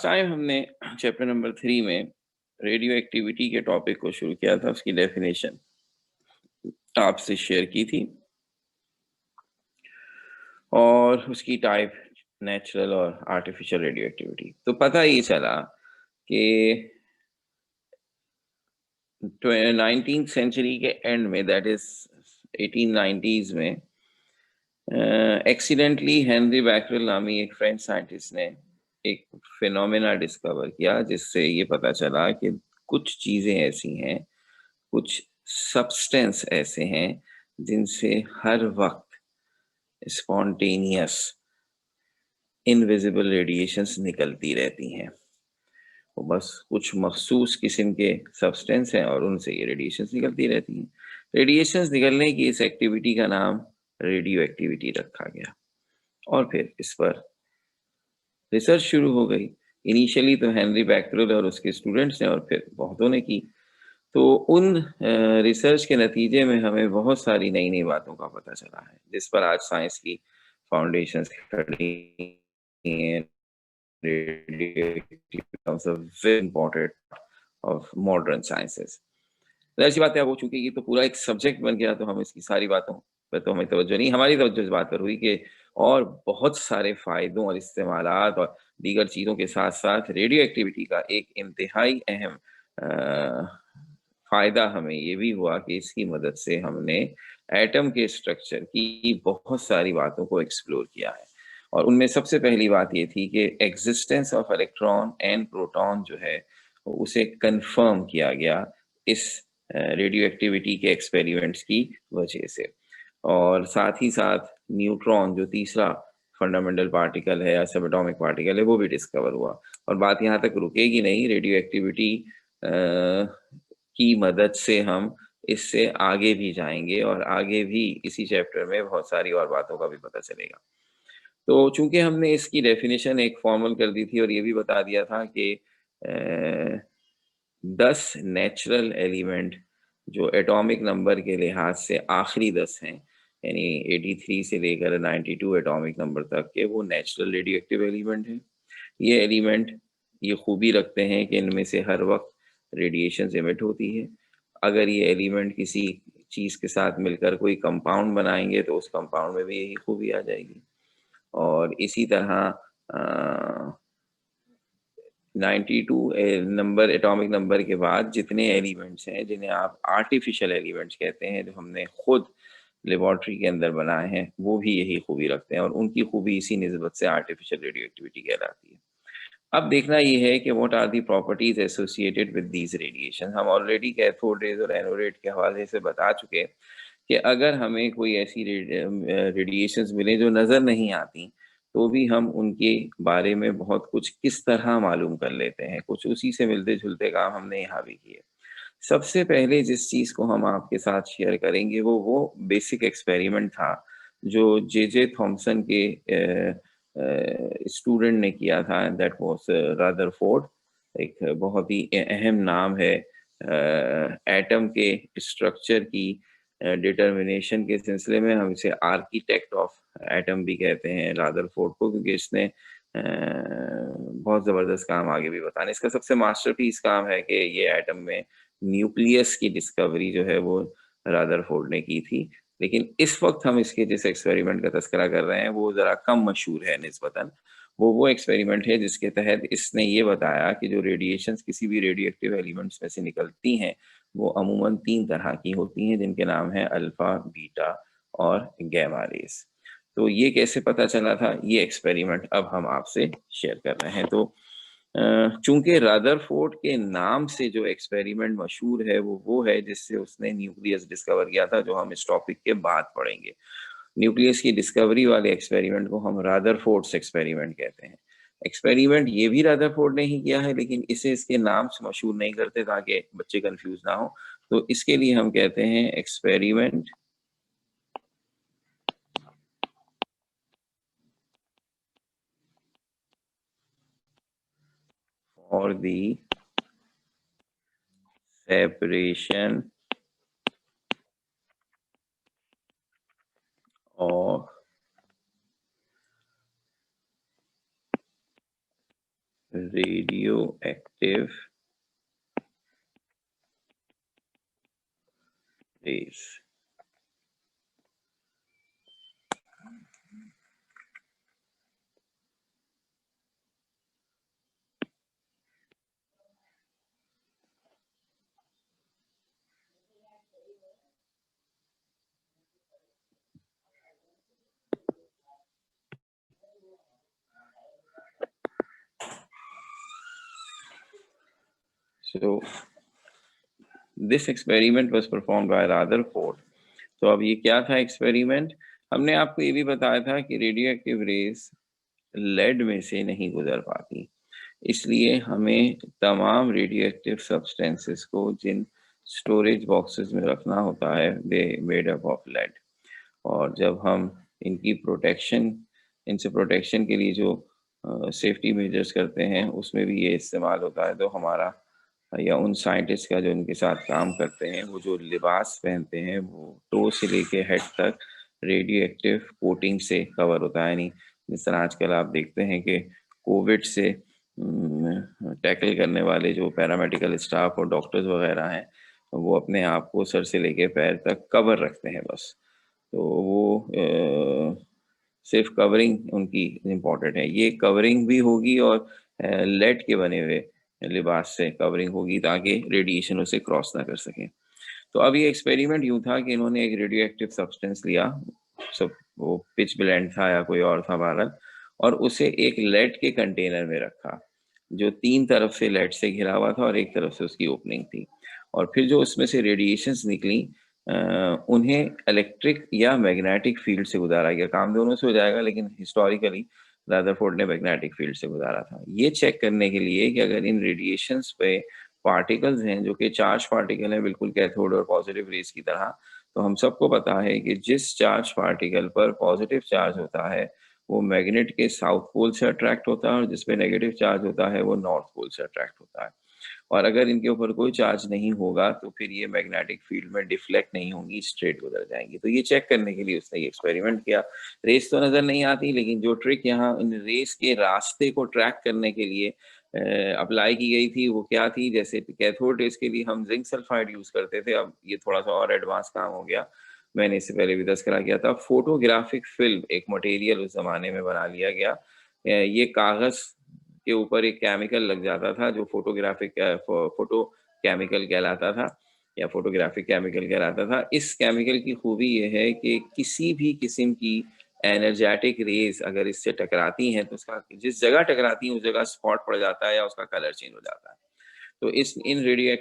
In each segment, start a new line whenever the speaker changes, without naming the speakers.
Time हमने chapter number 3 में radio activity के टॉपिक को शुरू किया था, उसकी डेफिनेशन आपसे शेयर की थी और उसकी टाइप नेचुरल और आर्टिफिशियल रेडियो एक्टिविटी। तो पता ये चला कि 19th सेंचुरी के एंड में, दैट इज 1890s में, एक्सीडेंटली हेनरी बैकरेल नामी एक फ्रेंच साइंटिस्ट ने एक फिनोमेना डिस्कवर किया, जिससे ये पता चला कि कुछ चीजें ऐसी हैं, कुछ सब्सटेंस ऐसे हैं जिनसे हर वक्त स्पॉन्टेनियस इनविजिबल रेडिएशंस निकलती रहती हैं। वो बस कुछ मखसूस किस्म के सब्सटेंस हैं और उनसे ये रेडिएशंस निकलती रहती हैं। रेडिएशंस निकलने की इस एक्टिविटी का नाम रेडियो एक्टिविटी रखा गया और फिर इस पर रिसर्च शुरू हो गई। इनिशियली तो हेनरी बैकरेल और उसके स्टूडेंट्स ने और फिर बहुतों ने की। तो उन रिसर्च के नतीजे में हमें बहुत सारी नई नई बातों का पता चला है, जिस पर आज साइंस की फाउंडेशंस खड़ी हैं। Radioactivity becomes a very important of modern sciences। जाहिर सी बात है, अब हो चुकी है, तो पूरा एक सब्जेक्ट बन गया, तो हम इसकी सारी बातों पे तो हमें तवज्जो नहीं, हमारी तवज्जो इस बात पर हुई कि और बहुत सारे फायदों और इस्तेमालात और दीगर चीज़ों के साथ साथ रेडियो एक्टिविटी का एक इंतहाई अहम फायदा हमें ये भी हुआ कि इसकी मदद से हमने एटम के स्ट्रक्चर की बहुत सारी बातों को एक्सप्लोर किया है। और उनमें सबसे पहली बात ये थी कि existence of electron and proton जो है उसे कंफर्म किया गया इस रेडियो एक्टिविटी के एक्सपेरिमेंट्स की वजह से। और साथ ही साथ न्यूट्रॉन जो तीसरा फंडामेंटल पार्टिकल है या सब एटॉमिक पार्टिकल है, वो भी डिस्कवर हुआ। और बात यहाँ तक रुकेगी नहीं, रेडियो एक्टिविटी की मदद से हम इससे आगे भी जाएंगे और आगे भी इसी चैप्टर में बहुत सारी और बातों का भी पता चलेगा। तो चूंकि हमने इसकी डेफिनेशन एक फॉर्मल कर दी थी और ये भी बता दिया था कि 10 नेचुरल एलिमेंट जो एटॉमिक नंबर के लिहाज से आखिरी 10 हैं, यानी 83 से लेकर 92 एटॉमिक नंबर तक के, वो नेचुरल रेडियो एक्टिव एलिमेंट हैं। ये एलिमेंट ये खूबी रखते हैं कि इनमें से हर वक्त रेडिएशन एमिट होती है। अगर ये एलिमेंट किसी चीज़ के साथ मिलकर कोई कंपाउंड बनाएंगे तो उस कंपाउंड में भी यही खूबी आ जाएगी। और इसी तरह 92 नंबर एटॉमिक नंबर के बाद जितने एलिमेंट्स हैं जिन्हें आप आर्टिफिशियल एलिमेंट्स कहते हैं, जो हमने खुद लेबोरेटरी के अंदर बनाए हैं, वो भी यही खूबी रखते हैं और उनकी खूबी इसी निस्बत से आर्टिफिशियल रेडियो एक्टिविटी कहलाती है। अब देखना ये है कि what are the properties associated with these radiation. हम ऑलरेडी कैथोड रेज और एनोड के हवाले से बता चुके कि अगर हमें कोई ऐसी रेडिएशंस मिले जो नज़र नहीं आती, तो भी हम उनके बारे में बहुत कुछ किस तरह मालूम कर लेते हैं। कुछ उसी से मिलते जुलते काम हमने यहाँ भी किए। सबसे पहले जिस चीज़ को हम आपके साथ शेयर करेंगे वो बेसिक एक्सपेरिमेंट था जो जे थॉमसन के स्टूडेंट ने किया था, दैट वाज रदरफोर्ड। एक बहुत ही अहम नाम है एटम के स्ट्रक्चर की डिटर्मिनेशन के सिलसिले में। हम इसे आर्किटेक्ट ऑफ एटम भी कहते हैं रदरफोर्ड को, क्योंकि इसने बहुत ज़बरदस्त काम आगे भी बताने। इसका सबसे मास्टरपीस काम है कि ये एटम में न्यूक्लियस की डिस्कवरी जो है वो रदरफोर्ड ने की थी। लेकिन इस वक्त हम इसके जिस एक्सपेरिमेंट का तस्करा कर रहे हैं वो ज़रा कम मशहूर है निस्बतन। वो एक्सपेरिमेंट है जिसके तहत इसने ये बताया कि जो रेडिएशंस किसी भी रेडियो एक्टिव एलिमेंट्स में से निकलती हैं, वो अमूमन 3 तरह की होती हैं, जिनके नाम है अल्फा, बीटा और गैमा रेस। तो ये कैसे पता चला था, ये एक्सपेरिमेंट अब हम आपसे शेयर कर रहे हैं। तो चूंकि रदरफोर्ड के नाम से जो एक्सपेरिमेंट मशहूर है वो है जिससे उसने न्यूक्लियस डिस्कवर किया था, जो हम इस टॉपिक के बाद पढ़ेंगे। न्यूक्लियस की डिस्कवरी वाले एक्सपेरिमेंट को हम रदरफोर्ड्स एक्सपेरिमेंट कहते हैं। एक्सपेरिमेंट ये भी रदरफोर्ड ने ही किया है, लेकिन इसे इसके नाम से मशहूर नहीं करते ताकि बच्चे कंफ्यूज ना हो। तो इसके लिए हम कहते हैं experiment for the separation of radioactive rays. So this experiment was performed by Rutherford. तो अब ये क्या था एक्सपेरिमेंट? हमने आपको ये भी बताया था कि रेडियो एक्टिव रेज लेड में से नहीं गुजर पाती, इसलिए हमें तमाम रेडियो एक्टिव सब्सटेंसेस को जिन स्टोरेज बॉक्सेस में रखना होता है they made up of lead. और जब हम इनकी प्रोटेक्शन इनसे प्रोटेक्शन के लिए जो सेफ्टी मेजर्स करते हैं उसमें भी ये इस्तेमाल होता है। तो हमारा या उन साइंटिस्ट का जो उनके साथ काम करते हैं वो जो लिबास पहनते हैं वो टो से लेके हेड तक रेडियो एक्टिव कोटिंग से कवर होता है। यानी जिस तरह आजकल आप देखते हैं कि कोविड से टैकल करने वाले जो पैरामेडिकल स्टाफ और डॉक्टर्स वगैरह हैं वो अपने आप को सर से लेके पैर तक कवर रखते हैं बस। तो वो सिर्फ कवरिंग उनकी इम्पोर्टेंट है। ये कवरिंग भी होगी और लेड के बने हुए लिबास से कवरिंग होगी ताकि रेडिएशन उसे क्रॉस ना कर सके। तो अब ये एक्सपेरिमेंट यूं था कि इन्होंने एक रेडियो एक्टिव सब्सटेंस लिया, सब वो पिच ब्लेंड था या कोई और था बहरहाल, और उसे एक लेड के कंटेनर में रखा जो 3 तरफ से लेड से घिरा हुआ था और एक तरफ से उसकी ओपनिंग थी। और फिर जो उसमें से रेडिएशंस निकली उन्हें इलेक्ट्रिक या मैग्नेटिक फील्ड से गुजारा गया। काम दोनों से हो जाएगा लेकिन हिस्टोरिकली रदरफोर्ड ने मैग्नेटिक फील्ड से गुजारा था। ये चेक करने के लिए कि अगर इन रेडिएशंस पे पार्टिकल्स हैं जो कि चार्ज पार्टिकल हैं बिल्कुल कैथोड और पॉजिटिव रेज की तरह, तो हम सबको पता है कि जिस चार्ज पार्टिकल पर पॉजिटिव चार्ज होता है वो मैग्नेट के साउथ पोल से अट्रैक्ट होता है और जिस पे नेगेटिव चार्ज होता है वो नॉर्थ पोल से अट्रैक्ट होता है। और अगर इनके ऊपर कोई चार्ज नहीं होगा तो फिर ये मैग्नेटिक फील्ड में डिफ्लेक्ट नहीं होंगी, स्ट्रेट गुजर जाएंगी। तो ये चेक करने के लिए उसने ये एक्सपेरिमेंट किया। रेस तो नजर नहीं आती लेकिन जो ट्रिक यहाँ इन रेस के रास्ते को ट्रैक करने के लिए अप्लाई की गई थी वो क्या थी? जैसे कैथोड रेस के लिए हम जिंक सल्फाइड यूज करते थे, अब ये थोड़ा सा और एडवांस काम हो गया। मैंने इससे पहले भी तज़किरा किया था। फोटोग्राफिक फिल्म एक मटेरियल उस जमाने में बना लिया गया। ये कागज के ऊपर एक केमिकल लग जाता था जो फोटो केमिकल कहलाता था या फोटोग्राफिक केमिकल कहलाता था। इस केमिकल की खूबी ये है कि किसी भी किस्म की एनर्जेटिक रेज अगर इससे टकराती हैं तो उसका जिस जगह टकराती है उस जगह स्पॉट पड़ जाता है या उसका कलर चेंज हो जाता है। तो इस इन रेडियो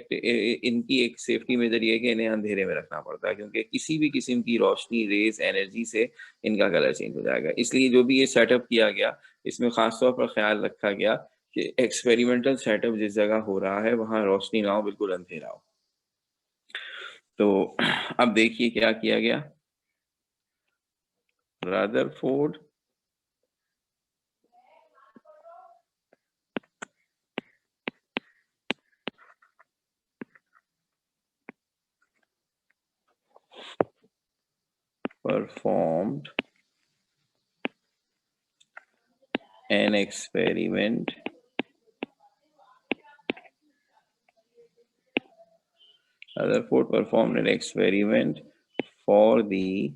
इनकी एक सेफ्टी मेजर ये है कि इन्हें अंधेरे में रखना पड़ता है क्योंकि किसी भी किस्म की रोशनी रेज एनर्जी से इनका कलर चेंज हो जाएगा। इसलिए जो भी ये सेटअप किया गया इसमें खास तौर पर ख्याल रखा गया कि एक्सपेरिमेंटल सेटअप जिस जगह हो रहा है वहां रोशनी ना हो, बिल्कुल अंधेरा हो। तो अब देखिए क्या किया गया। Rutherford performed an experiment Rutherford performed an experiment for the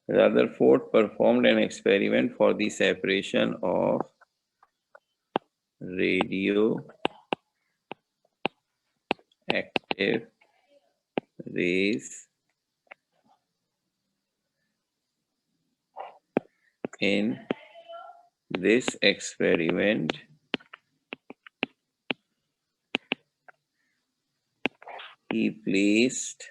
Rutherford performed an experiment for the separation of radioactive rays in this experiment he placed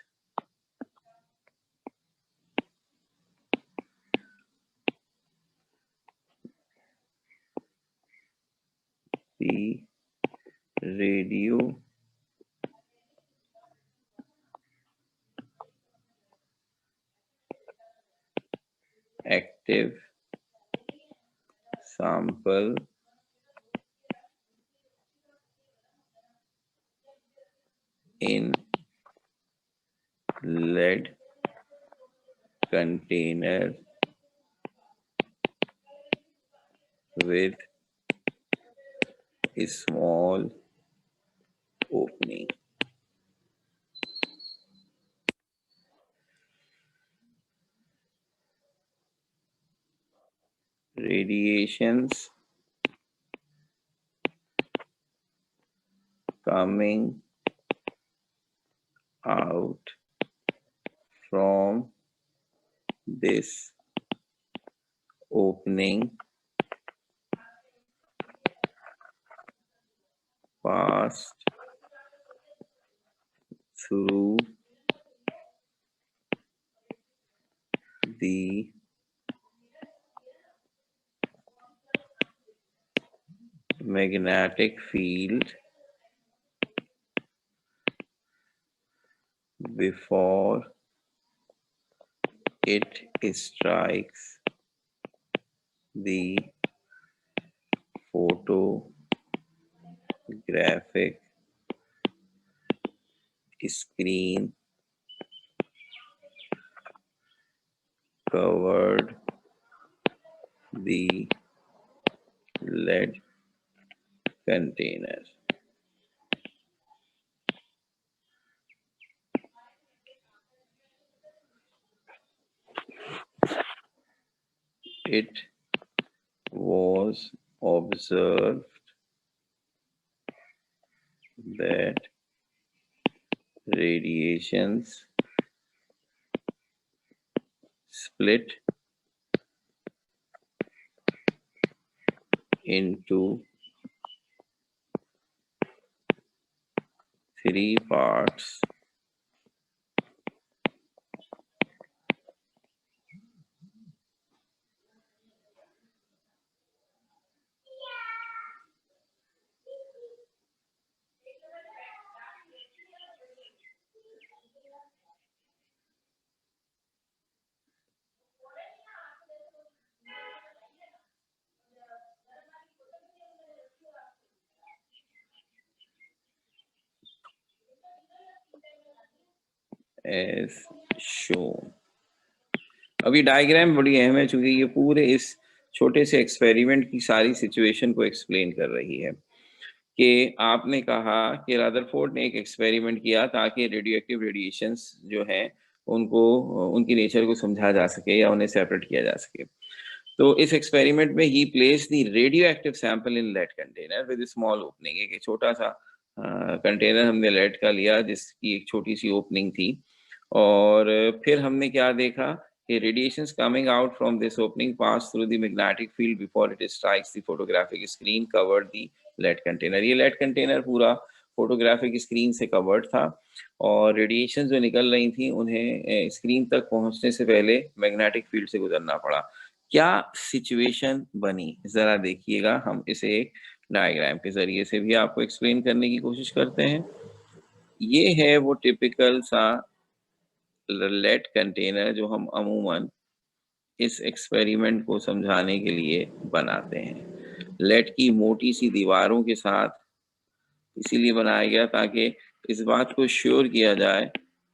the radioactive sample in lead container with a small opening. Radiations coming out from this opening passed through the magnetic field before it strikes the photographic screen covered the lead container. It was observed that radiations split into three parts. As shown. अभी diagram बड़ी अहम है क्योंकि ये पूरे इस छोटे से एक्सपेरिमेंट की सारी सिचुएशन को एक्सप्लेन कर रही है कि आपने कहा कि रदरफोर्ड ने एक एक्सपेरिमेंट किया ताकि रेडियोएक्टिव रेडिएशंस जो हैं उनको उनकी नेचर को समझा जा सके या उन्हें सेपरेट किया जा सके। तो इस एक्सपेरिमेंट में ही place the radioactive sample in lead container with small opening. एक छोटा सा कंटेनर हमने लेड का लिया जिसकी एक छोटी सी ओपनिंग थी और फिर हमने क्या देखा कि radiations coming out from this opening pass through the magnetic field before it strikes the photographic screen covered the lead container. ये लेड कंटेनर पूरा फोटोग्राफिक स्क्रीन से कवर्ड था और रेडिएशन जो निकल रही थी उन्हें स्क्रीन तक पहुंचने से पहले मैग्नेटिक फील्ड से गुजरना पड़ा। क्या सिचुएशन बनी जरा देखिएगा, हम इसे एक डायग्राम के जरिए से भी आपको एक्सप्लेन करने की कोशिश करते हैं। ये है वो टिपिकल सा लेड कंटेनर जो हम अमूमन इस एक्सपेरिमेंट को समझाने के लिए बनाते हैं। लेड की मोटी सी दीवारों के साथ इसीलिए बनाया गया ताकि इस बात को श्योर किया जाए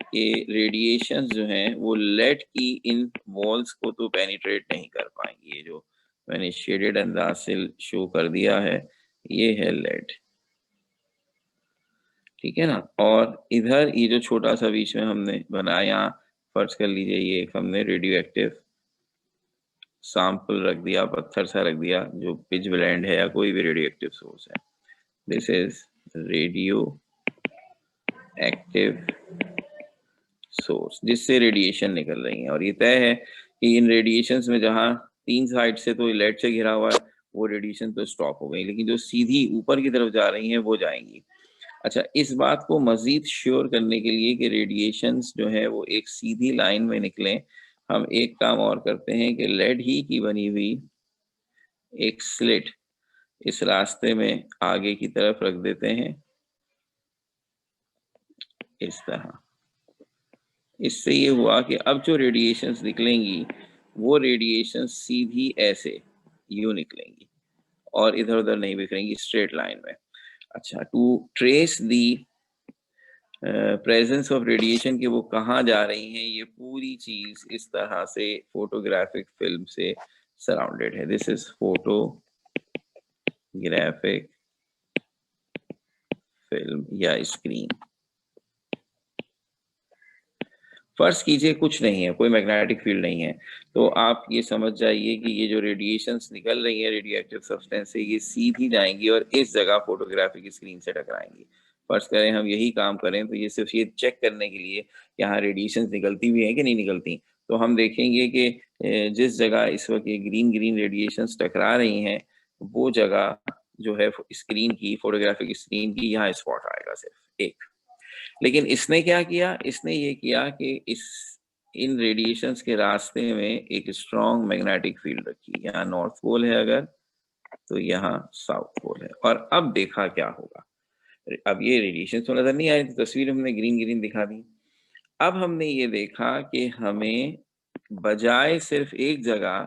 कि रेडिएशन जो हैं वो लेड की इन वॉल्स को तो पेनिट्रेट नहीं कर पाएंगी। ये जो मैंने शेडेड अंदाज से शो कर दिया है ये है लेड, ठीक है ना। और इधर ये जो छोटा सा बीच में हमने बनाया, फर्ज कर लीजिए ये एक हमने रेडियो एक्टिव सैंपल रख दिया, पत्थर सा रख दिया जो पिच ब्लेंड है या कोई भी रेडियो एक्टिव सोर्स है। This is radio active source जिससे रेडिएशन निकल रही है और ये तय है कि इन रेडिएशंस में जहां तीन साइड से तो लेड से घिरा हुआ है वो रेडिएशन तो स्टॉप हो गई, लेकिन जो सीधी ऊपर की तरफ जा रही हैं वो जाएंगी। अच्छा, इस बात को मजीद श्योर करने के लिए कि रेडिएशंस जो है वो एक सीधी लाइन में निकले, हम एक काम और करते हैं कि लेड ही की बनी हुई एक स्लिट इस रास्ते में आगे की तरफ रख देते हैं इस तरह। इससे ये हुआ कि अब जो रेडिएशंस निकलेंगी वो रेडिएशंस सीधी ऐसे यूं निकलेंगी और इधर उधर नहीं बिखरेंगी, स्ट्रेट लाइन में। अच्छा, to trace the presence of radiation के वो कहाँ जा रही हैं, ये पूरी चीज इस तरह से फोटोग्राफिक फिल्म से सराउंडेड है। दिस इज फोटोग्राफिक फिल्म या स्क्रीन। फर्ज कीजिए कुछ नहीं है, कोई मैग्नेटिक फील्ड नहीं है, तो आप ये समझ जाइए कि ये जो रेडिएशंस निकल रही है रेडियो एक्टिव सब्सटेंस से, ये सीधी जाएंगी और इस जगह फोटोग्राफिक स्क्रीन से टकराएंगी। फर्ज करें हम यही काम करें, तो ये सिर्फ ये चेक करने के लिए कि यहाँ रेडिएशंस निकलती भी हैं कि नहीं निकलती, तो हम देखेंगे कि जिस जगह इस वक्त ये ग्रीन ग्रीन रेडिएशंस टकरा रही हैं, वो जगह जो है स्क्रीन की, फोटोग्राफिक स्क्रीन की, यहाँ स्पॉट आएगा सिर्फ एक। लेकिन इसने क्या किया, इसने ये किया कि इस इन रेडिएशंस के रास्ते में एक स्ट्रॉन्ग मैग्नेटिक फील्ड रखी। यहाँ नॉर्थ पोल है अगर, तो यहाँ साउथ पोल है। और अब देखा क्या होगा, अब ये रेडिएशन तो नजर नहीं आ रही थी, तस्वीर हमने ग्रीन ग्रीन दिखा दी। अब हमने ये देखा कि हमें बजाय सिर्फ एक जगह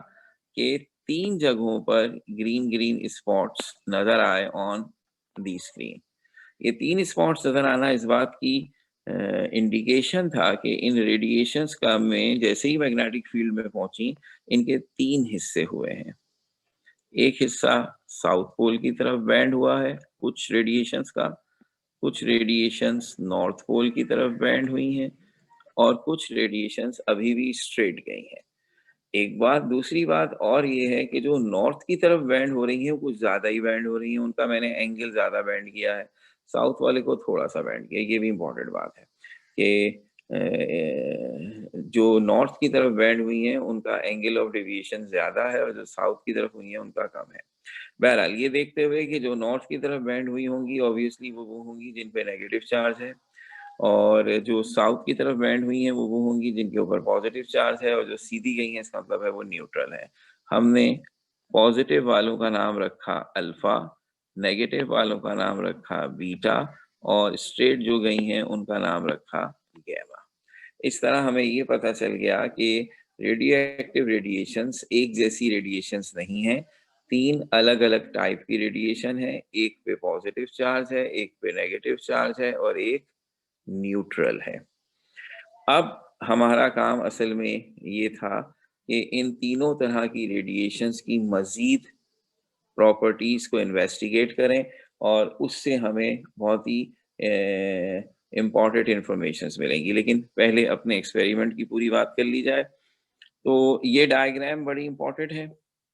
के 3 जगहों पर ग्रीन ग्रीन स्पॉट्स नजर आए ऑन दी स्क्रीन। ये 3 स्पॉट्स नजर आना इस बात की इंडिकेशन था कि इन रेडिएशंस का में जैसे ही मैग्नेटिक फील्ड में पहुंची, इनके 3 हिस्से हुए हैं। एक हिस्सा साउथ पोल की तरफ बैंड हुआ है कुछ रेडिएशंस का, कुछ रेडिएशंस नॉर्थ पोल की तरफ बैंड हुई हैं, और कुछ रेडिएशंस अभी भी स्ट्रेट गई हैं। एक बात, दूसरी बात और ये है कि जो नॉर्थ की तरफ बैंड हो रही है वो कुछ ज्यादा ही बैंड हो रही है, उनका मैंने एंगल ज्यादा बैंड किया है, साउथ वाले को थोड़ा सा बैंड किया। ये भी इम्पोर्टेंट बात है कि जो नॉर्थ की तरफ बैंड हुई है उनका एंगल ऑफ डेविएशन ज्यादा है, और जो साउथ की तरफ हुई है उनका कम है। बहरहाल ये देखते हुए कि जो नॉर्थ की तरफ बैंड हुई होंगी ऑब्वियसली वो होंगी जिन पे नेगेटिव चार्ज है, और जो साउथ की तरफ बैंड हुई हैं वो होंगी जिनके ऊपर पॉजिटिव चार्ज है, और जो सीधी गई हैं इसका मतलब है वो न्यूट्रल है। हमने पॉजिटिव वालों का नाम रखा अल्फा, नेगेटिव वालों का नाम रखा बीटा, और स्ट्रेट जो गई हैं उनका नाम रखा गैमा। इस तरह हमें ये पता चल गया कि रेडियो एक्टिव रेडिएशंस एक जैसी रेडिएशंस नहीं है, 3 अलग अलग टाइप की रेडिएशन है। एक पे पॉजिटिव चार्ज है, एक पे नेगेटिव चार्ज है, और एक न्यूट्रल है। अब हमारा काम असल में ये था कि इन तीनों तरह की रेडिएशंस की मजीद प्रॉपर्टीज को इन्वेस्टिगेट करें, और उससे हमें बहुत ही इम्पॉर्टेंट इंफॉर्मेशन मिलेंगी। लेकिन पहले अपने एक्सपेरिमेंट की पूरी बात कर ली जाए। तो ये डायग्राम बड़ी इम्पॉर्टेंट है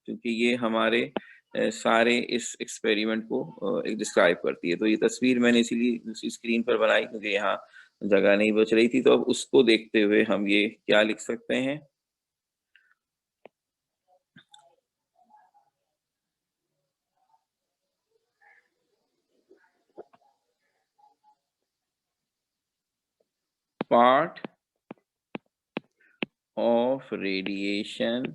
क्योंकि ये हमारे सारे इस एक्सपेरिमेंट को डिस्क्राइब करती है। तो ये तस्वीर मैंने इसीलिए दूसरी स्क्रीन पर बनाई क्योंकि यहाँ जगह नहीं बच रही थी। तो अब उसको देखते हुए हम ये क्या लिख सकते हैं, part of radiation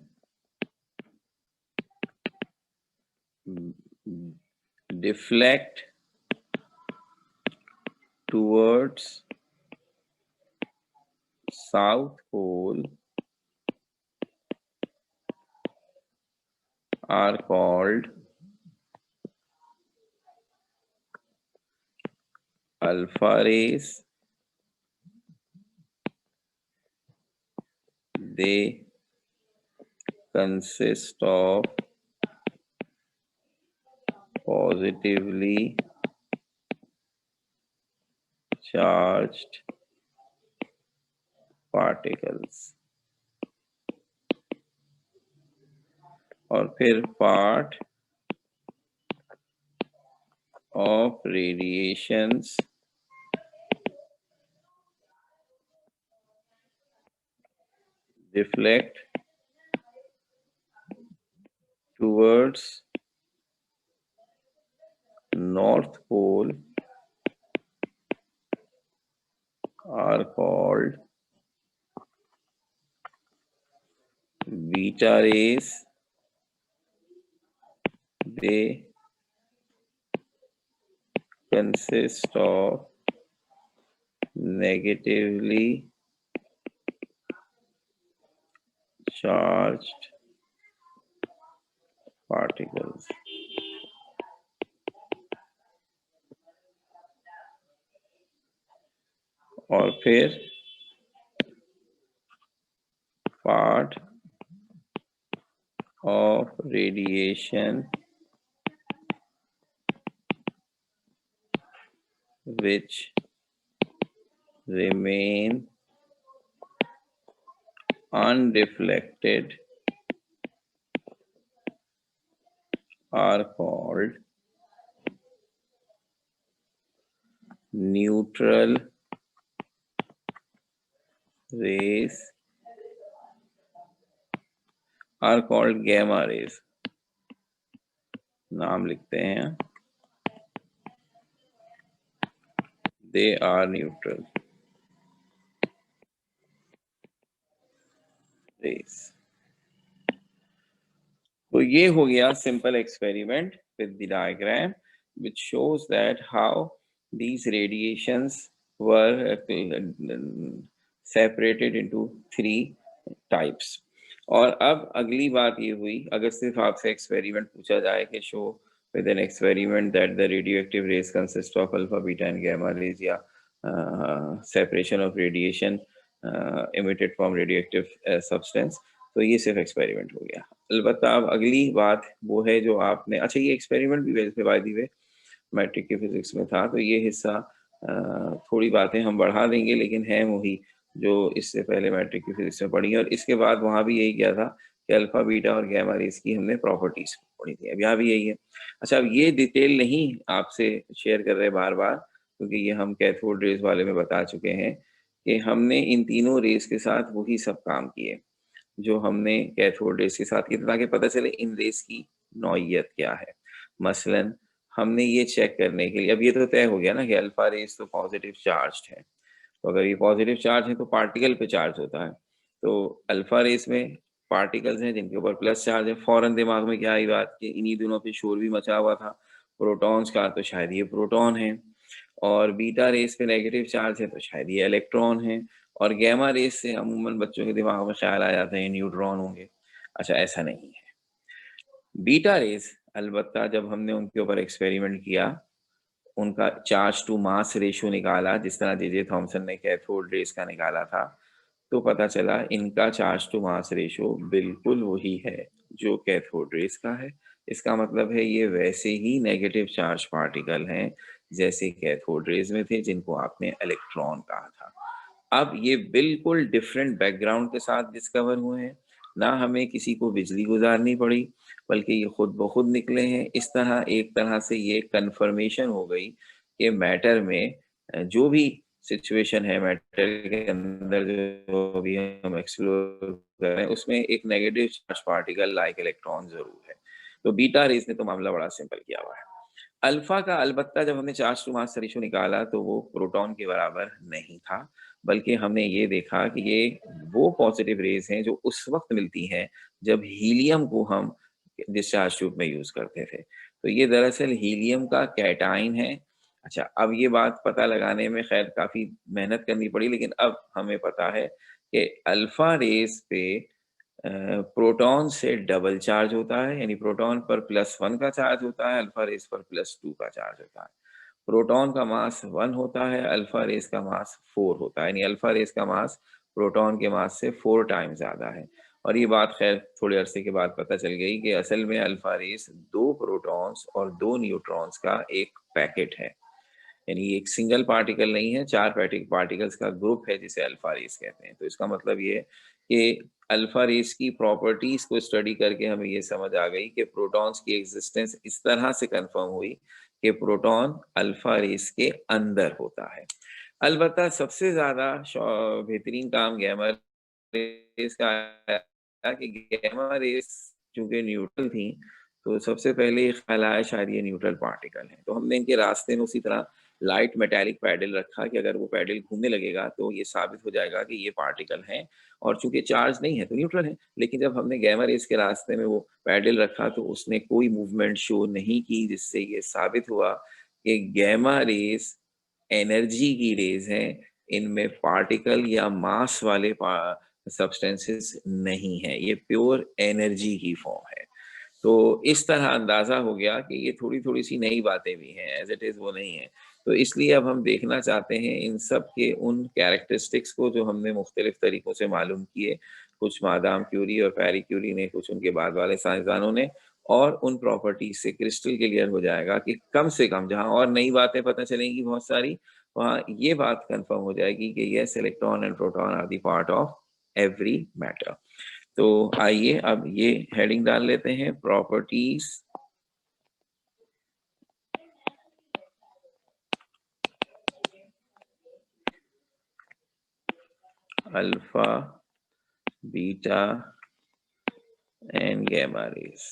deflect towards south pole are called alpha rays. They consist of positively charged particles। और फिर part of radiations deflect towards north pole are called beta rays। They consist of negatively charged particles। और फिर part of radiation which remain undeflected are called neutral rays, are called gamma rays. नाम लिखते हैं, they are neutral rays. तो ये हो गया simple experiment with the diagram which shows that how these radiations were separated into 3 types. और अब अगली बात ये हुई, अगर सिर्फ आपसे एक्सपेरिमेंट पूछा जाए कि show with an experiment that the radioactive rays consist of alpha, beta and gamma rays या separation of radiation emitted from radioactive substance, तो ये सिर्फ एक्सपेरिमेंट हो गया। अलबत्ता अब अगली बात वो है जो आपने, अच्छा ये एक्सपेरिमेंट भी वैसे बाय द वे मैट्रिक के फिजिक्स में था, तो ये हिस्सा थोड़ी बातें हम बढ़ा देंगे, लेकिन है वही जो इससे पहले मैट्रिक की फिजिक्स में पढ़ी है, और इसके बाद वहाँ भी यही किया था कि अल्फा बीटा और गैमा रेस की हमने प्रॉपर्टीज पढ़ी थी। अब यहाँ भी यही है। अच्छा, अब ये डिटेल नहीं आपसे शेयर कर रहे बार बार, क्योंकि ये हम कैथोड रेस वाले में बता चुके हैं कि हमने इन तीनों रेस के साथ वही सब काम किए जो हमने कैथोड रेस के साथ किए, ताकि पता चले इन रेस की नौइयत क्या है। मसलन हमने ये चेक करने के लिए, अब ये तो तय हो गया ना कि अल्फा रेस तो पॉजिटिव चार्ज है, तो अगर ये पॉजिटिव चार्ज है तो पार्टिकल पे चार्ज होता है, तो अल्फा रेस में पार्टिकल्स हैं जिनके ऊपर प्लस चार्ज है। फौरन दिमाग में क्या आई बात कि इन्हीं दिनों पे शोर भी मचा हुआ था प्रोटॉन्स का, तो शायद ये प्रोटॉन है, और बीटा रेस पे नेगेटिव चार्ज है तो शायद ये इलेक्ट्रॉन है, और गैमा रेस से अमूमन बच्चों के दिमाग में ख्याल आ जाता है न्यूट्रॉन होंगे। अच्छा, ऐसा नहीं है। बीटा रेस अलबत्ता जब हमने उनके ऊपर एक्सपेरिमेंट किया, उनका चार्ज टू मास रेशियो निकाला जिस तरह जे थॉमसन ने कैथोड रेस का निकाला था, तो पता चला इनका चार्ज टू मास रेशियो बिल्कुल वही है जो कैथोड रेस का है। इसका मतलब है ये वैसे ही नेगेटिव चार्ज पार्टिकल हैं जैसे कैथोड रेस में थे, जिनको आपने इलेक्ट्रॉन कहा था। अब ये बिल्कुल डिफरेंट बैकग्राउंड के साथ डिस्कवर हुए हैं, ना हमें किसी को बिजली गुजारनी पड़ी, बल्कि ये खुद ब खुद निकले हैं। इस तरह एक तरह से ये कंफर्मेशन हो गई कि मैटर में जो भी सिचुएशन है, मैटर के अंदर जो भी हम एक्सप्लोर कर रहे हैं, उसमें एक negative charge particle like electron जरूर है। तो बीटा रेस ने तो मामला बड़ा सिंपल किया हुआ है। अल्फा का अलबत्ता जब हमने चार्ज टू मास रेशियो निकाला तो वो प्रोटॉन के बराबर नहीं था, बल्कि हमने ये देखा कि ये वो पॉजिटिव रेज हैं जो उस वक्त मिलती हैं जब हीलियम को हम डिस्चार्ज ट्यूब में यूज करते थे। तो ये दरअसल हीलियम का कैटाइन है। अच्छा, अब ये बात पता लगाने में खैर काफी मेहनत करनी पड़ी, लेकिन अब हमें पता है कि अल्फा रेस पे प्रोटॉन से डबल चार्ज होता है, यानी प्रोटॉन पर +1 का चार्ज होता है, अल्फा रेस पर +2 का चार्ज होता है। प्रोटॉन का मास 1 होता है, अल्फा रेस का मास 4 होता है, यानी अल्फा रेस का मास प्रोटॉन के मास से 4 टाइम्स ज्यादा है। और ये बात खैर थोड़े अरसे के बाद पता चल गई कि असल में अल्फा रेस 2 प्रोटॉन्स और 2 न्यूट्रॉन्स का एक पैकेट है, यानी एक सिंगल पार्टिकल नहीं है, 4 पार्टिकल्स का ग्रुप है जिसे अल्फा रेस कहते हैं। तो इसका मतलब ये है कि अल्फा रेस की प्रॉपर्टीज को स्टडी करके हमें ये समझ आ गई कि प्रोटॉन्स की एग्जिस्टेंस इस तरह से कंफर्म हुई कि प्रोटॉन अल्फा रेस के अंदर होता है। अलबत्ता सबसे ज्यादा बेहतरीन काम गैमा रेस का आया कि गैमा रेस चूंकि न्यूट्रल थी, तो सबसे पहले ये ख्याल आया शायद ये न्यूट्रल पार्टिकल है। तो हमने इनके रास्ते में उसी तरह लाइट मेटालिक पैडल रखा कि अगर वो पैडल घूमने लगेगा तो ये साबित हो जाएगा कि ये पार्टिकल हैं, और चूंकि चार्ज नहीं है तो न्यूट्रल है। लेकिन जब हमने गैमा रेस के रास्ते में वो पैडल रखा तो उसने कोई मूवमेंट शो नहीं की, जिससे ये साबित हुआ कि गैमा रेस एनर्जी की रेज हैं, इनमें पार्टिकल या मास वाले सब्सटेंसेस नहीं है, ये प्योर एनर्जी की फॉर्म है। तो इस तरह अंदाजा हो गया कि ये थोड़ी थोड़ी सी नई बातें भी हैं, एज इट इज वो नहीं है। तो इसलिए अब हम देखना चाहते हैं इन सब के उन कैरेक्टरिस्टिक्स को जो हमने मुख्तलिफ तरीकों से मालूम किए, कुछ मादाम क्यूरी और पैरी क्यूरी ने, कुछ उनके बाद वाले साइंसदानों ने, और उन प्रॉपर्टीज से क्रिस्टल क्लियर हो जाएगा कि कम से कम जहाँ और नई बातें पता चलेंगी बहुत सारी, वहाँ ये बात कंफर्म हो जाएगी कि yes, electron and proton are the part of every matter. तो आइए अब ये हेडिंग डाल लेते हैं, properties alpha, beta and gamma rays.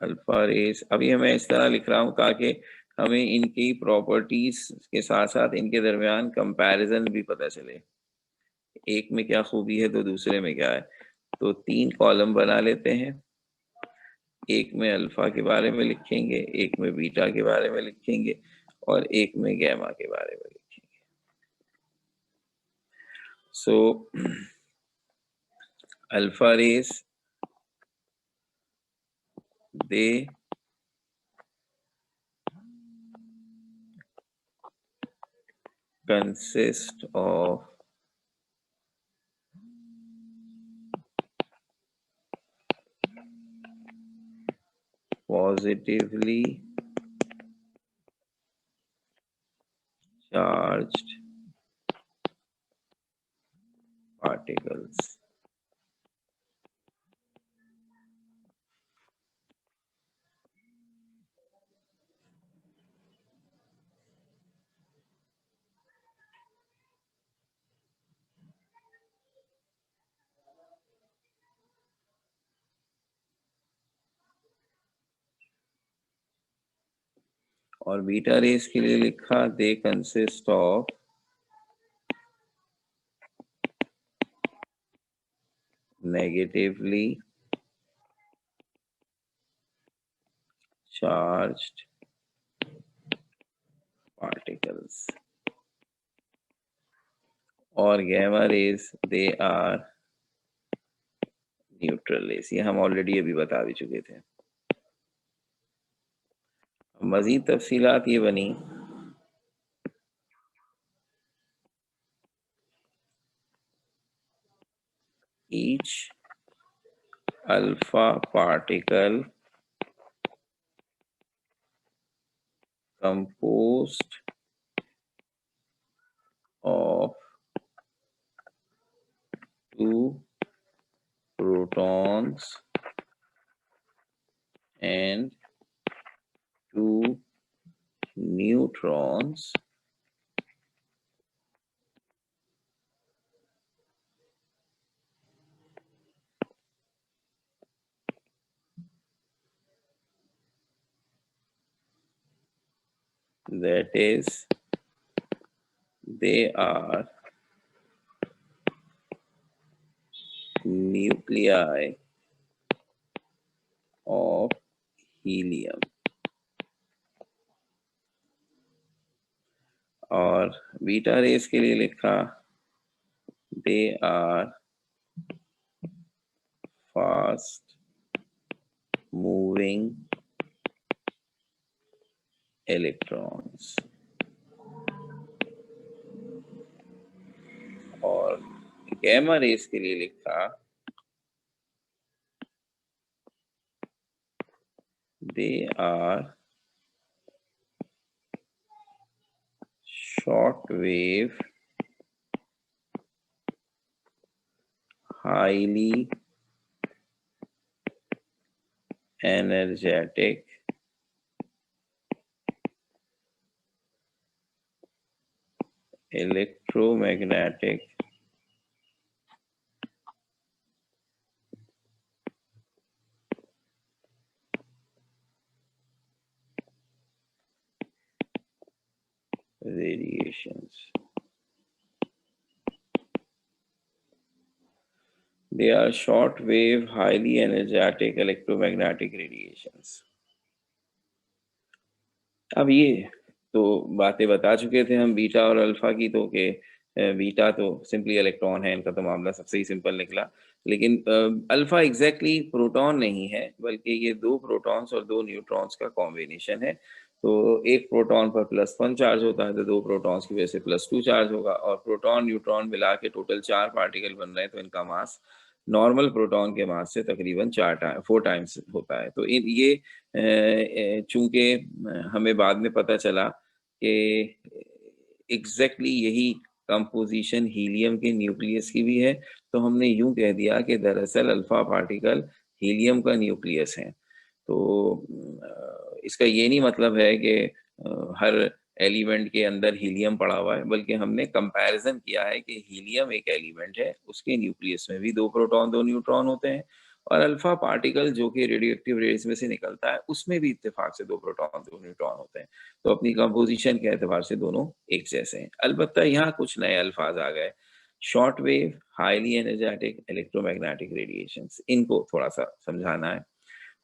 Alpha rays अभी मैं इस तरह लिख रहा हूँ ताकि हमें इनकी प्रॉपर्टीज के साथ साथ इनके दरमियान कंपैरिजन भी पता चले, एक में क्या खूबी है तो दूसरे में क्या है। तो 3 कॉलम बना लेते हैं, एक में अल्फा के बारे में लिखेंगे, एक में बीटा के बारे में लिखेंगे, और एक में गैमा के बारे में लिखेंगे। So alpha rays they consist of positively charged particles. और बीटा रेस के लिए लिखा they consist of negatively charged particles, और gamma rays they are neutral rays. ये हम ऑलरेडी अभी बता भी चुके थे। मजीद तफसीलात ये बनी, each alpha particle composed of 2 protons and 2 neutrons that is they are nuclei of helium। और बीटा रेस के लिए लिखा they are fast moving electrons. और गैमा रेस के लिए लिखा they are short wave highly energetic electromagnetic radiations। They are short wave highly energetic electromagnetic radiations। अब ये तो बातें बता चुके थे हम बीटा और अल्फा की, तो के बीटा तो सिंपली इलेक्ट्रॉन है, इनका तो मामला सबसे ही सिंपल निकला। लेकिन अल्फा एग्जैक्टली प्रोटॉन नहीं है, बल्कि ये 2 प्रोटॉन्स और 2 न्यूट्रॉन्स का कॉम्बिनेशन है। तो एक प्रोटॉन पर +1 चार्ज होता है, तो 2 प्रोटॉन्स की वजह से +2 चार्ज होगा, और प्रोटॉन न्यूट्रॉन मिला के टोटल 4 पार्टिकल बन रहे हैं, तो इनका मास नॉर्मल प्रोटॉन के मास से तकरीबन 4 टाइम्स होता है। तो ये चूंकि हमें बाद में पता चला कि एग्जैक्टली यही कंपोजिशन हीलियम के न्यूक्लियस की भी है, तो हमने यूं कह दिया कि दरअसल अल्फा पार्टिकल हीलियम का न्यूक्लियस है। तो इसका ये नहीं मतलब है कि हर एलिमेंट के अंदर हीलियम पड़ा हुआ है, बल्कि हमने कंपैरिजन किया है कि हीलियम एक एलिमेंट है, उसके न्यूक्लियस में भी 2 प्रोटॉन 2 न्यूट्रॉन होते हैं, और अल्फा पार्टिकल जो कि रेडियोएक्टिव रेज में से निकलता है, उसमें भी इत्तेफाक से 2 प्रोटॉन 2 न्यूट्रॉन होते हैं। तो अपनी कंपोजिशन के एतबार से दोनों एक जैसे हैं। अलबत्ता यहाँ कुछ नए अल्फाज आ गए, short wave, highly energetic, electromagnetic radiations, इनको थोड़ा सा समझाना है।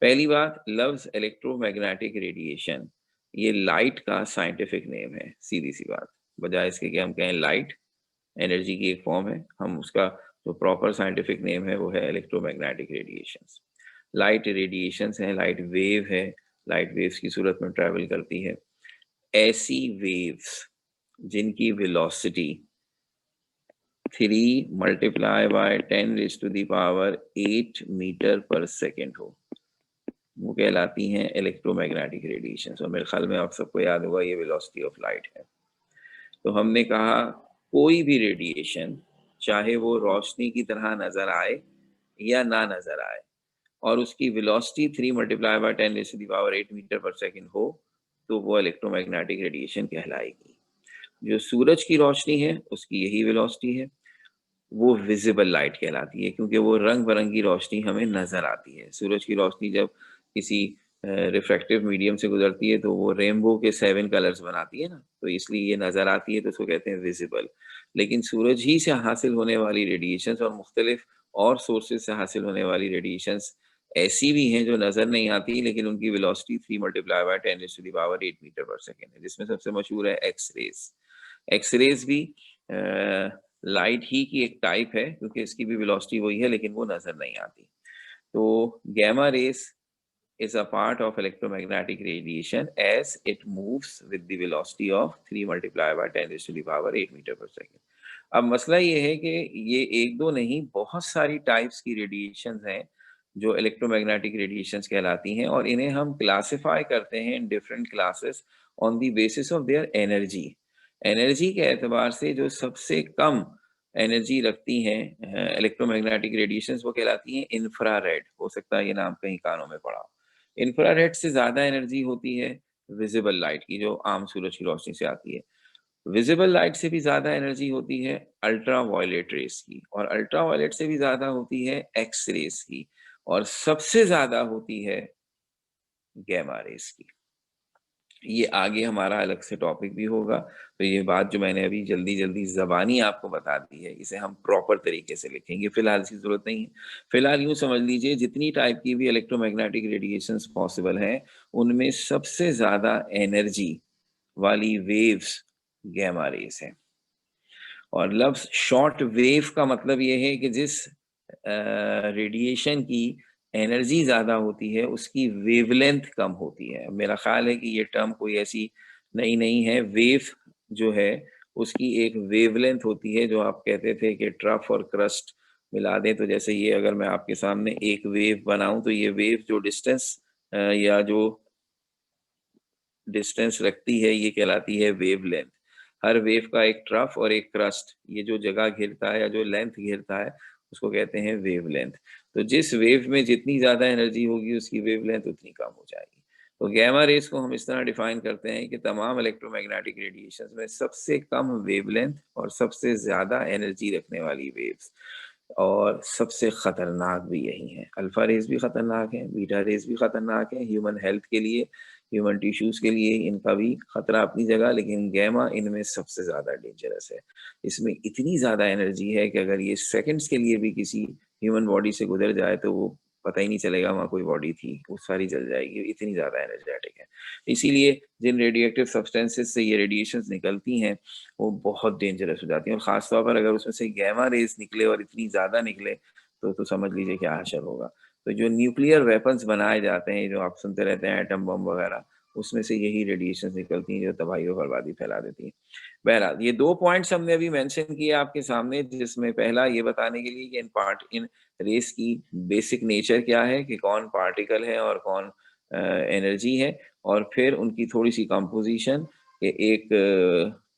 पहली बात, लफ्ज इलेक्ट्रोमैग्नेटिक रेडिएशन, ये लाइट का साइंटिफिक नेम है, सीधी सी बात। बजाय इसके कि हम कहें लाइट एनर्जी की एक फॉर्म है, हम उसका जो प्रॉपर साइंटिफिक नेम है वो है इलेक्ट्रोमैग्नेटिक रेडिएशंस। लाइट रेडिएशंस हैं, लाइट वेव है, लाइट वेव्स की सूरत में ट्रैवल करती है। ऐसी वेव्स जिनकी वेलोसिटी 3 मल्टीप्लाई बाय 10⁸ मीटर पर सेकेंड हो, वो कहलाती हैं इलेक्ट्रोमैग्नेटिक रेडिएशंस। और मेरे ख्याल में आप सबको याद होगा ये वेलोसिटी ऑफ लाइट है। तो हमने कहा कोई भी रेडिएशन, चाहे वो रोशनी की तरह नजर आए या ना नजर आए, और उसकी वेलोसिटी 3 मल्टीप्लाई बाय 10⁸ मीटर पर सेकेंड हो, तो वो इलेक्ट्रोमैग्नेटिक रेडिएशन कहलाएगी। जो सूरज की रोशनी है उसकी यही वेलोसिटी है, वो विजिबल लाइट कहलाती है, क्योंकि वो रंग बिरंगी रोशनी हमें नजर आती है। सूरज की रोशनी जब किसी रिफ्रैक्टिव मीडियम से गुजरती है तो वो रेनबो के 7 कलर्स बनाती है ना, तो इसलिए ये नजर आती है, तो उसको कहते हैं विजिबल। लेकिन सूरज ही से हासिल होने वाली रेडिएशंस और मुख्तलिफ और सोर्सेज से हासिल होने वाली रेडिएशंस ऐसी भी हैं जो नजर नहीं आती, लेकिन उनकी वेलोसिटी 3 मल्टीप्लाई बाय 10⁸ मीटर पर सेकेंड है, जिसमें सबसे मशहूर है एक्स रेज। एक्स रेज भी लाइट ही की एक टाइप है, क्योंकि इसकी भी वेलोसिटी वही है, लेकिन वो नजर नहीं आती। तो gamma rays is a part of electromagnetic radiation as it moves with the velocity of 3 multiplied by 10⁸ metre पर सेकेंड। अब मसला ये है कि ये एक दो नहीं, बहुत सारी टाइप्स की रेडिएशंस हैं जो इलेक्ट्रोमैग्नेटिक रेडिएशंस कहलाती हैं, और इन्हें हम क्लासिफाई करते हैं in different classes on the basis of their energy. Energy के एतबार से जो सबसे कम एनर्जी रखती हैं इलेक्ट्रोमैग्नेटिक रेडिएशंस, वो कहलाती हैं इंफ्रारेड। हो सकता है ये नाम कहीं कानों में पड़ा हो। इंफ्रारेड से ज्यादा एनर्जी होती है विजिबल लाइट की, जो आम सूरज की रोशनी से आती है। विजिबल लाइट से भी ज्यादा एनर्जी होती है अल्ट्रा वायलेट रेस की, और अल्ट्रा वायलेट से भी ज्यादा होती है एक्स रेस की, और सबसे ज्यादा होती है गैमा रेस की। ये आगे हमारा अलग से टॉपिक भी होगा। तो ये बात जो मैंने अभी जल्दी जल्दी जबानी आपको बता दी है, इसे हम प्रॉपर तरीके से लिखेंगे, फिलहाल इसकी जरूरत नहीं है। फिलहाल यूं समझ लीजिए, जितनी टाइप की भी इलेक्ट्रोमैग्नेटिक रेडिएशंस पॉसिबल हैं, उनमें सबसे ज्यादा एनर्जी वाली वेव्स गैमा रेस है। और लफ्ज शॉर्ट वेव का मतलब ये है कि जिस रेडिएशन की एनर्जी ज़्यादा होती है उसकी वेवलेंथ कम होती है। मेरा ख्याल है कि ये टर्म कोई ऐसी नई नहीं है। वेव जो है उसकी एक वेवलेंथ होती है, जो आप कहते थे कि ट्रफ और क्रस्ट मिला दें, तो जैसे ये अगर मैं आपके सामने एक वेव बनाऊं, तो ये वेव जो डिस्टेंस या जो डिस्टेंस रखती है ये कहलाती है वेवलेंथ। हर वेव का एक ट्रफ और एक क्रस्ट, ये जो जगह घेरता है या जो लेंथ घेरता है उसको कहते हैं वेवलेंथ। तो जिस वेव में जितनी ज्यादा एनर्जी होगी उसकी वेवलेंथ उतनी कम हो जाएगी। तो गैमा रेस को हम इस तरह डिफाइन करते हैं कि तमाम इलेक्ट्रोमैग्नेटिक रेडिएशन में सबसे कम वेवलेंथ और सबसे ज्यादा एनर्जी रखने वाली वेव्स, और सबसे खतरनाक भी यही है। अल्फा रेस भी खतरनाक है, बीटा रेस भी खतरनाक है ह्यूमन हेल्थ के लिए, ह्यूमन टिश्यूज के लिए इनका भी खतरा अपनी जगह, लेकिन गैमा इनमें सबसे ज्यादा डेंजरस है। इसमें इतनी ज्यादा एनर्जी है कि अगर ये सेकंड्स के लिए भी किसी ह्यूमन बॉडी से गुजर जाए तो वो पता ही नहीं चलेगा वहाँ कोई बॉडी थी, वो सारी जल जाएगी, इतनी ज़्यादा एनर्जेटिक है। इसीलिए जिन रेडियोएक्टिव सब्सटेंसेस से ये रेडिएशंस निकलती हैं, वो बहुत डेंजरस हो जाती हैं और ख़ास तौर पर अगर उसमें से गामा रेज़ निकले और इतनी ज़्यादा निकले, तो समझ लीजिए क्या हशर होगा। तो जो न्यूक्लियर वेपन्स बनाए जाते हैं, जो आप सुनते रहते हैं एटम बम वगैरह, उसमें से यही रेडिएशंस निकलती हैं जो तबाही और बर्बादी फैला देती हैं। बहरहाल ये 2 पॉइंट्स हमने अभी मेंशन किए आपके सामने, जिसमें पहला ये बताने के लिए कि इन रेस की बेसिक नेचर क्या है, कि कौन पार्टिकल है और कौन एनर्जी है, और फिर उनकी थोड़ी-सी कंपोज़िशन, कि एक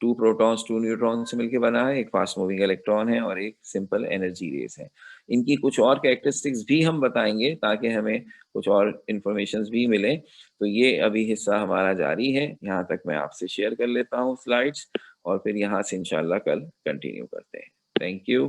2 प्रोटॉन्स 2 न्यूट्रॉन से मिलके बना है, एक फास्ट मूविंग इलेक्ट्रॉन है और एक सिंपल एनर्जी रेस है। इनकी कुछ और कैरेक्टरिस्टिक्स भी हम बताएँगे ताकि हमें कुछ और इन्फॉर्मेशंस भी मिलें। तो ये अभी हिस्सा हमारा जारी है, यहाँ तक मैं आपसे शेयर कर लेता हूँ स्लाइड्स, और फिर यहाँ से इंशाअल्लाह कल कंटिन्यू करते हैं। Thank you.